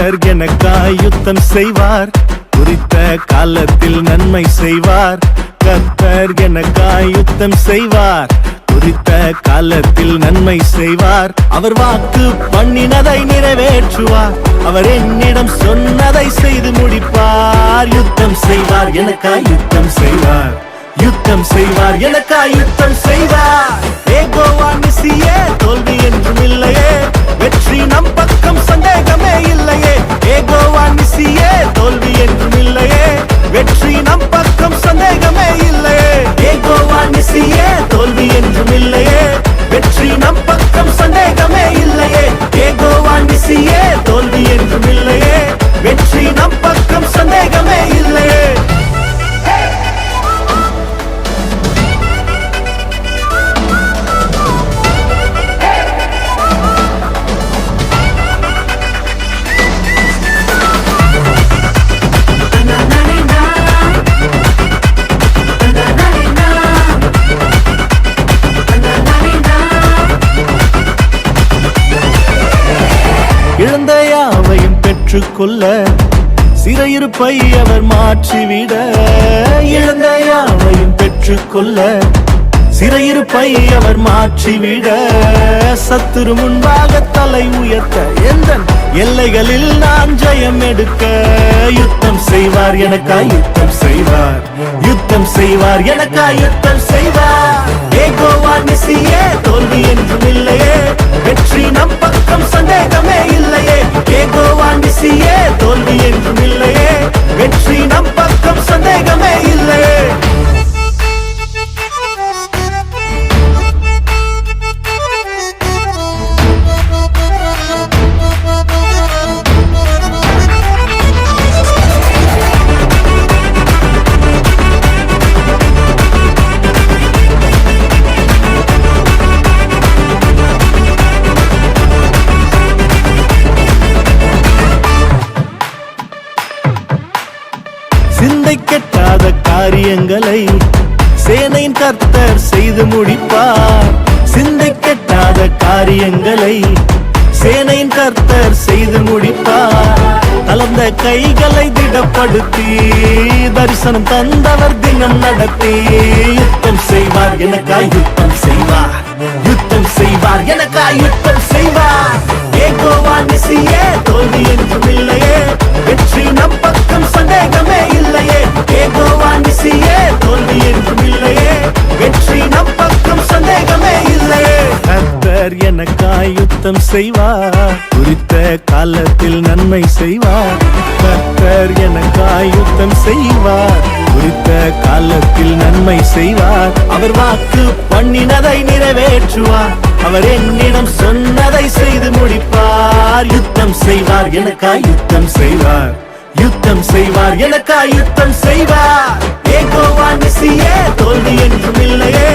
கர்த்தர் எனக்காய் யுத்தம் செய்வார், குறித்த காலத்தில் நன்மை செய்வார். கர்த்தர் எனக்காய் யுத்தம் செய்வார், குறித்த காலத்தில் நன்மை செய்வார். அவர் வாக்கு பண்ணினதை நிறைவேற்றுவார், அவர் என்னிடம் சொன்னதை செய்து முடிப்பார். யுத்தம் செய்வார், எனக்காய் யுத்தம் செய்வார், யுத்தம் செய்வார், எனக்காய் யுத்தம் செய்வார். யெகோவா நிசியே, தோல்வி என்றும் இல்லையே, வெற்றி நம் பக்கம் சந்தேகமே இல்லையே. யெகோவா நிசியே, தோல்வி என்றும் இல்லையே, வெற்றி நம் பக்கம் சந்தேகமே இல்லையே. யெகோவா நிசியே, தோல்வி என்றும் இல்லையே, வெற்றி நம் பக்கம் சந்தேகமே இல்லையே. யெகோவா நிசியே, தோல்வி என்றும் இல்லையே, வெற்றி நம் பக்கம் சந்தேகமே இல்லையே. இழந்த யாவையும் பெற்றுக்கொள்ள சிறையிருப்பை அவர் மாற்றிவிட. இழந்த யாவையும் பெற்றுக்கொள்ள சிறையிருப்பை அவர் மாற்றிவிட. சத்துரு முன்பாக தலை உயர்த்த எந்த எல்லைகளில் நான் ஜெயம் எடுக்க. யுத்தம் செய்வார், எனக்காய் யுத்தம் செய்வார், யுத்தம் செய்வார், எனக்காய் யுத்தம் செய்வார். யெகோவா நிசியே, தோல்வி என்றும் இல்லையே, வெற்றி நம் பக்கம் சந்தேகமே இல்லையே. யெகோவா நிசியே, தோல்வி என்றும் இல்லையே, வெற்றி நம் பக்கம் சந்தேகமே இல்லையே. சிந்தை கெட்டாத காரியங்களை சேனையின் கர்த்தர் செய்து முடிப்பார். சிந்தை கெட்டாத காரியங்களை சேனையின் கர்த்தர் செய்து முடிப்பார். கலந்த கைகளை திடப்படுத்தி தரிசனம் தந்தவர் தினம் நடத்தி. யுத்தம் செய்வார், எனக்காய் யுத்தம் செய்வார், யுத்தம் செய்வார், எனக்காய் யுத்தம் செய்வார். யெகோவா நிசியே, தோல்வி என்றும் இல்லையே, வெற்றி நம் பக்கம் சந்தேகமே இல்லையே. யெகோவா நிசியே, தோல்வி என்றும் இல்லையே, வெற்றி நம் பக்கம் சந்தேகமே இல்லையே. கர்த்தர் எனக்காய் யுத்தம் செய்வார், குறித்த காலத்தில் நன்மை செய்வார். கர்த்தர் எனக்காய் யுத்தம் செய்வார், குறித்த காலத்தில் நன்மை செய்வார். அவர் வாக்கு பண்ணினதை நிறைவேற்றுவார், அவர் என்னிடம் சொன்னதை செய்து முடிப்பார். யுத்தம் செய்வார், எனக்காய் யுத்தம் செய்வார், யுத்தம் செய்வார், எனக்காய் யுத்தம் செய்வார். யெகோவா நிசியே, தோல்வி என்றும் இல்லையே,